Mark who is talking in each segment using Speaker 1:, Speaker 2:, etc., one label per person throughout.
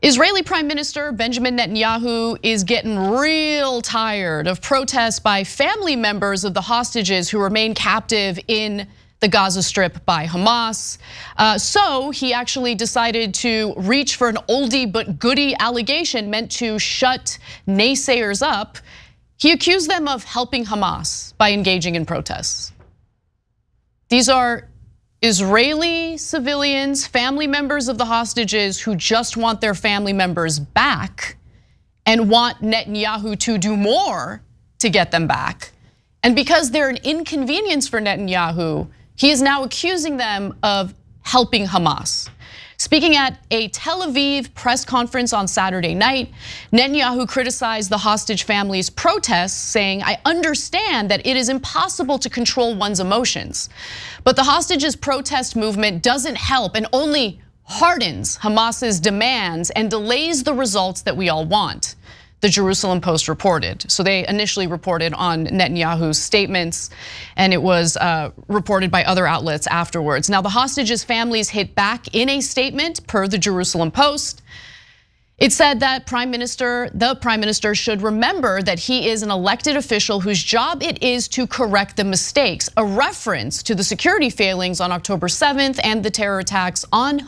Speaker 1: Israeli Prime Minister Benjamin Netanyahu is getting real tired of protests by family members of the hostages who remain captive in the Gaza Strip by Hamas. So he actually decided to reach for an oldie but goodie allegation meant to shut naysayers up. He accused them of helping Hamas by engaging in protests. These are Israeli civilians, family members of the hostages who just want their family members back and want Netanyahu to do more to get them back. And because they're an inconvenience for Netanyahu, he is now accusing them of helping Hamas. Speaking at a Tel Aviv press conference on Saturday night, Netanyahu criticized the hostage families' protests, saying, "I understand that it is impossible to control one's emotions, but the hostages' protest movement doesn't help and only hardens Hamas's demands and delays the results that we all want," the Jerusalem Post reported. So they initially reported on Netanyahu's statements, and it was reported by other outlets afterwards. Now the hostages' families hit back in a statement per the Jerusalem Post. It said that the prime minister should remember that he is an elected official whose job it is to correct the mistakes, a reference to the security failings on October 7th and the terror attacks on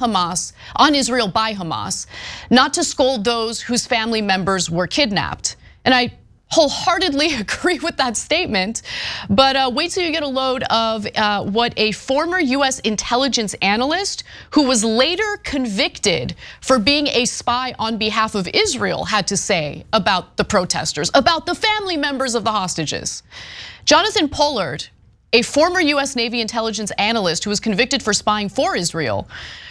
Speaker 1: Israel by Hamas, not to scold those whose family members were kidnapped. And I wholeheartedly agree with that statement, but wait till you get a load of what a former US intelligence analyst who was later convicted for being a spy on behalf of Israel had to say about the protesters, about the family members of the hostages. Jonathan Pollard, a former US Navy intelligence analyst who was convicted for spying for Israel,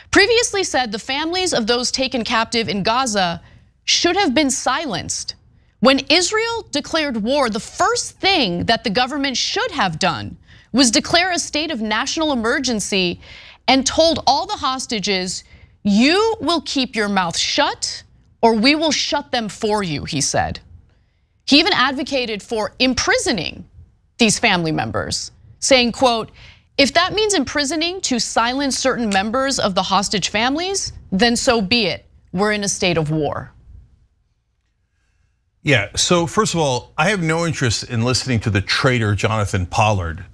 Speaker 1: previously said the families of those taken captive in Gaza should have been silenced. When Israel declared war, the first thing that the government should have done was declare a state of national emergency and told all the hostages, "You will keep your mouth shut or we will shut them for you," he said. He even advocated for imprisoning these family members, saying, quote, "If that means imprisoning to silence certain members of the hostage families, then so be it. We're in a state of war."
Speaker 2: Yeah, so first of all, I have no interest in listening to the traitor Jonathan Pollard,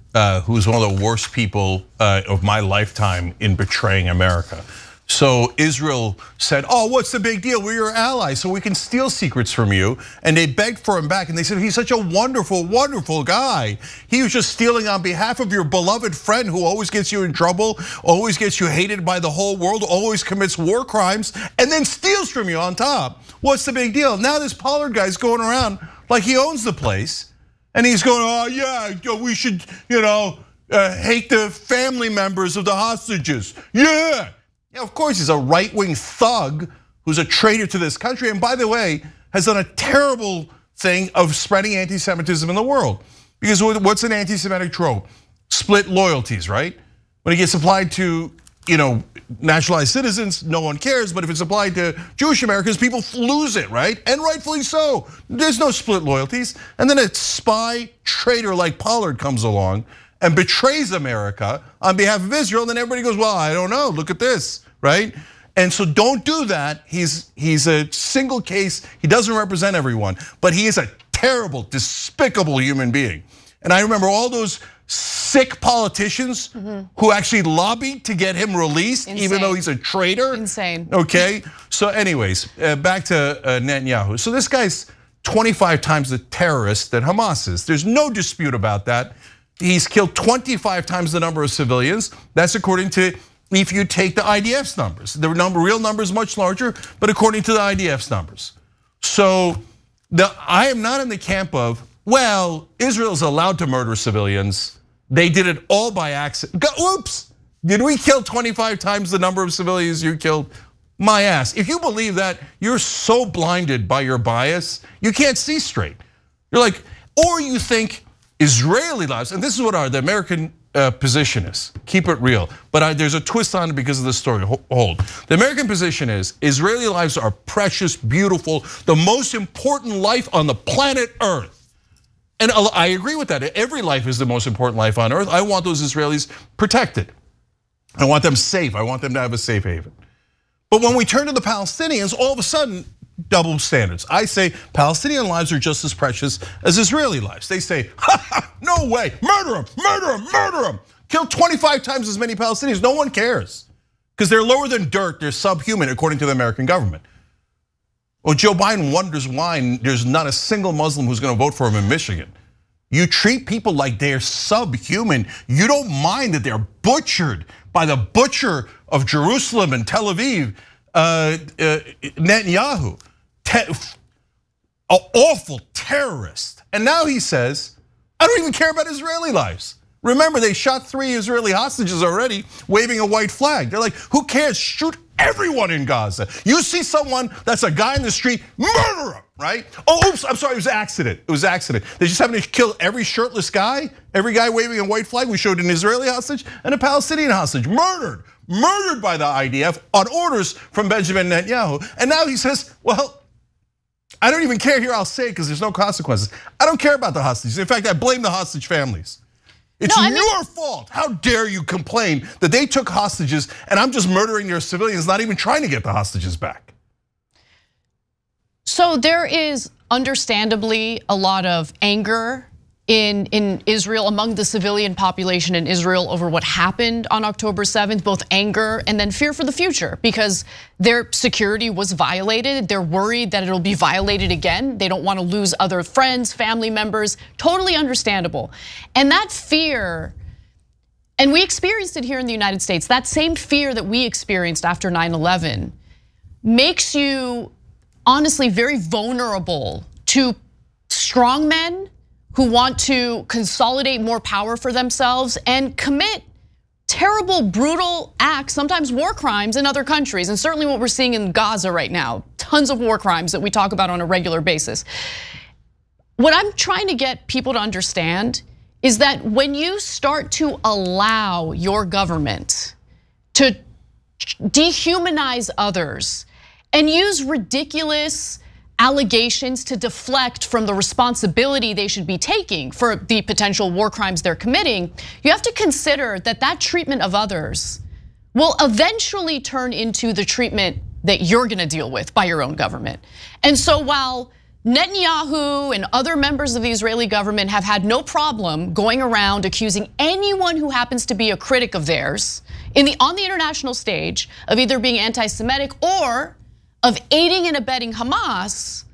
Speaker 2: who's one of the worst people of my lifetime in betraying America. So Israel said, "Oh, what's the big deal? We're your allies, so we can steal secrets from you." And they begged for him back, and they said, "He's such a wonderful, wonderful guy. He was just stealing on behalf of your beloved friend who always gets you in trouble, always gets you hated by the whole world, always commits war crimes, and then steals from you on top. What's the big deal?" Now this Pollard guy's going around like he owns the place, and he's going, "Oh yeah, we should, hate the family members of the hostages." Yeah. Yeah, of course, he's a right-wing thug who's a traitor to this country, and by the way, has done a terrible thing of spreading anti-Semitism in the world. Because what's an anti-Semitic trope? Split loyalties, right? When it gets applied to, nationalized citizens, no one cares, but if it's applied to Jewish Americans, people lose it, right? And rightfully so. There's no split loyalties. And then a spy traitor like Pollard comes along and betrays America on behalf of Israel, and then everybody goes, "Well, I don't know, look at this," right? And so don't do that. He's a single case, he doesn't represent everyone, but he is a terrible, despicable human being. And I remember all those sick politicians who actually lobbied to get him released, even though he's a traitor.
Speaker 1: Insane.
Speaker 2: Okay, so anyways, back to Netanyahu. So this guy's 25 times the terrorist that Hamas is. There's no dispute about that. He's killed 25 times the number of civilians. That's according to, if you take the IDF's numbers. The real number is much larger, but according to the IDF's numbers. So I am not in the camp of, well, Israel's allowed to murder civilians. They did it all by accident. Oops, did we kill 25 times the number of civilians you killed? My ass. If you believe that, you're so blinded by your bias, you can't see straight. You're like, or you think Israeli lives, and this is what the American position is. Keep it real, but there's a twist on it because of the story. Hold. The American position is Israeli lives are precious, beautiful, the most important life on the planet Earth. And I agree with that. Every life is the most important life on earth. I want those Israelis protected. I want them safe. I want them to have a safe haven. But when we turn to the Palestinians, all of a sudden, double standards. I say Palestinian lives are just as precious as Israeli lives. They say, no way, murder them, murder them, murder them. Kill 25 times as many Palestinians, no one cares. Because they're lower than dirt, they're subhuman according to the American government. Well, Joe Biden wonders why there's not a single Muslim who's gonna vote for him in Michigan. You treat people like they're subhuman. You don't mind that they're butchered by the butcher of Jerusalem and Tel Aviv, Netanyahu. An awful terrorist. And now he says, I don't even care about Israeli lives. Remember, they shot 3 Israeli hostages already, waving a white flag. They're like, who cares? Shoot everyone in Gaza. You see someone that's a guy in the street, murder him, right? Oh, oops, I'm sorry, it was an accident. It was an accident. They just happened to kill every shirtless guy, every guy waving a white flag. We showed an Israeli hostage and a Palestinian hostage, murdered by the IDF on orders from Benjamin Netanyahu. And now he says, well, I don't even care here, I'll say it because there's no consequences. I don't care about the hostages. In fact, I blame the hostage families. It's your fault. How dare you complain that they took hostages and I'm just murdering their civilians, not even trying to get the hostages back.
Speaker 1: So there is understandably a lot of anger in Israel, among the civilian population in Israel over what happened on October 7th, both anger and then fear for the future because their security was violated. They're worried that it'll be violated again. They don't want to lose other friends, family members, totally understandable. And that fear, and we experienced it here in the United States, that same fear that we experienced after 9/11 makes you honestly very vulnerable to strong men who want to consolidate more power for themselves and commit terrible, brutal acts, sometimes war crimes in other countries. And certainly what we're seeing in Gaza right now, tons of war crimes that we talk about on a regular basis. What I'm trying to get people to understand is that when you start to allow your government to dehumanize others and use ridiculous allegations to deflect from the responsibility they should be taking for the potential war crimes they're committing, you have to consider that that treatment of others will eventually turn into the treatment that you're gonna deal with by your own government. And so while Netanyahu and other members of the Israeli government have had no problem going around accusing anyone who happens to be a critic of theirs on the international stage of either being anti-Semitic or of aiding and abetting Hamas,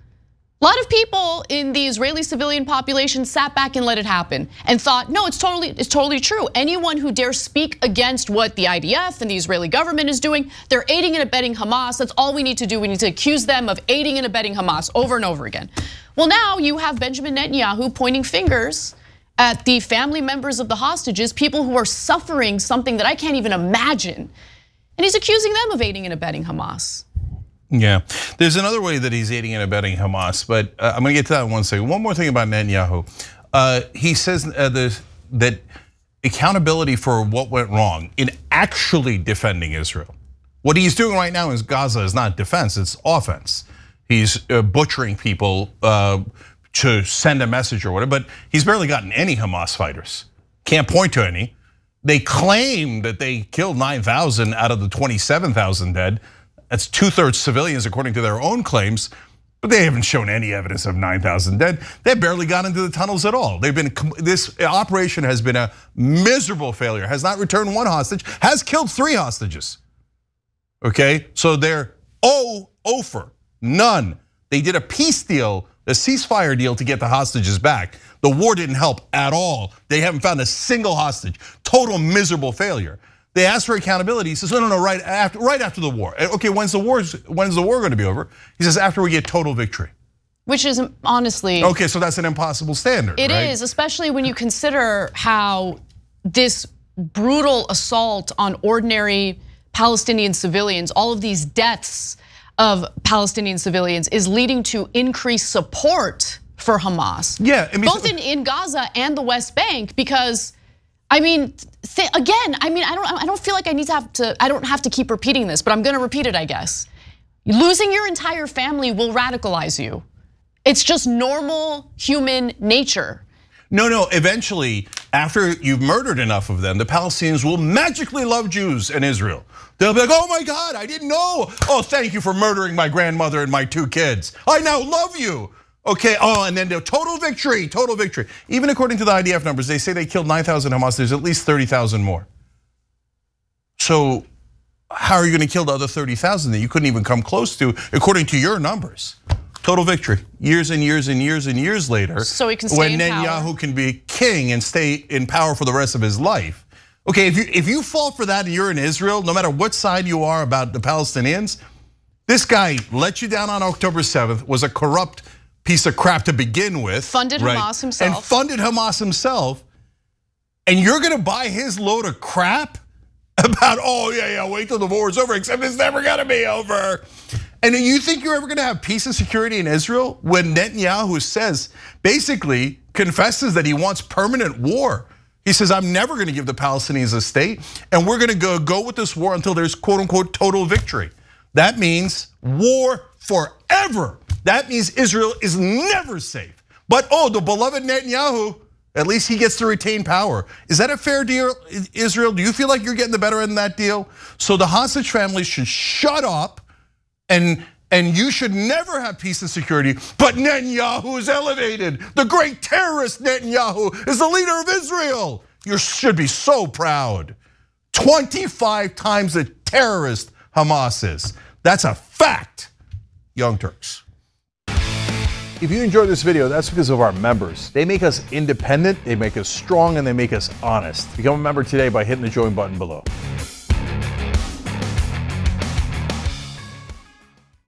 Speaker 1: a lot of people in the Israeli civilian population sat back and let it happen and thought, no, it's totally true. Anyone who dares speak against what the IDF and the Israeli government is doing, they're aiding and abetting Hamas. That's all we need to do. We need to accuse them of aiding and abetting Hamas over and over again. Well, now you have Benjamin Netanyahu pointing fingers at the family members of the hostages, people who are suffering something that I can't even imagine. And he's accusing them of aiding and abetting Hamas.
Speaker 2: Yeah, there's another way that he's aiding and abetting Hamas, but I'm gonna get to that in 1 second. One more thing about Netanyahu. He says that accountability for what went wrong in actually defending Israel. What he's doing right now in Gaza is not defense, it's offense. He's butchering people to send a message or whatever, but he's barely gotten any Hamas fighters. Can't point to any. They claim that they killed 9,000 out of the 27,000 dead. That's 2/3 civilians according to their own claims, but they haven't shown any evidence of 9,000 dead. They barely got into the tunnels at all. This operation has been a miserable failure, has not returned 1 hostage, has killed 3 hostages. Okay, so they're over, none. They did a peace deal, a ceasefire deal to get the hostages back. The war didn't help at all. They haven't found a single hostage, total miserable failure. They asked for accountability. He says, no, right after the war. Okay, when's the war going to be over? He says, after we get total victory.
Speaker 1: Which is honestly.
Speaker 2: Okay, so that's an impossible standard,
Speaker 1: It
Speaker 2: right?
Speaker 1: is, especially when you consider how this brutal assault on ordinary Palestinian civilians, all of these deaths of Palestinian civilians is leading to increased support for Hamas.
Speaker 2: Yeah,
Speaker 1: both in Gaza and the West Bank, because I mean, again, I don't feel like I don't have to keep repeating this, but I'm gonna repeat it, I guess. Losing your entire family will radicalize you. It's just normal human nature.
Speaker 2: No, eventually, after you've murdered enough of them, the Palestinians will magically love Jews and Israel. They'll be like, oh my God, I didn't know. Oh, thank you for murdering my grandmother and my 2 kids. I now love you. Okay, and then the total victory, total victory. Even according to the IDF numbers, they say they killed 9,000 Hamas, there's at least 30,000 more. So how are you gonna kill the other 30,000 that you couldn't even come close to, according to your numbers? Total victory, years and years and years and years later.
Speaker 1: So he can stay
Speaker 2: when
Speaker 1: in
Speaker 2: Netanyahu
Speaker 1: power.
Speaker 2: can be king and stay in power for the rest of his life. Okay, if you fall for that and you're in Israel, no matter what side you are about the Palestinians, this guy let you down on October 7th, was a corrupt piece of crap to begin with.
Speaker 1: Funded Hamas himself.
Speaker 2: And funded Hamas himself. And you're gonna buy his load of crap about, oh yeah, wait till the war is over, except it's never gonna be over. And you think you're ever gonna have peace and security in Israel when Netanyahu says, basically confesses that he wants permanent war. He says, I'm never gonna give the Palestinians a state, and we're gonna go with this war until there's quote unquote total victory. That means war forever. That means Israel is never safe. But the beloved Netanyahu, at least he gets to retain power. Is that a fair deal, Israel? Do you feel like you're getting the better end of that deal? So the hostage families should shut up, and you should never have peace and security. But Netanyahu is elevated. The great terrorist Netanyahu is the leader of Israel. You should be so proud. 25 times the terrorist Hamas is. That's a fact, Young Turks.
Speaker 3: If you enjoyed this video, that's because of our members. They make us independent, they make us strong, and they make us honest. Become a member today by hitting the join button below.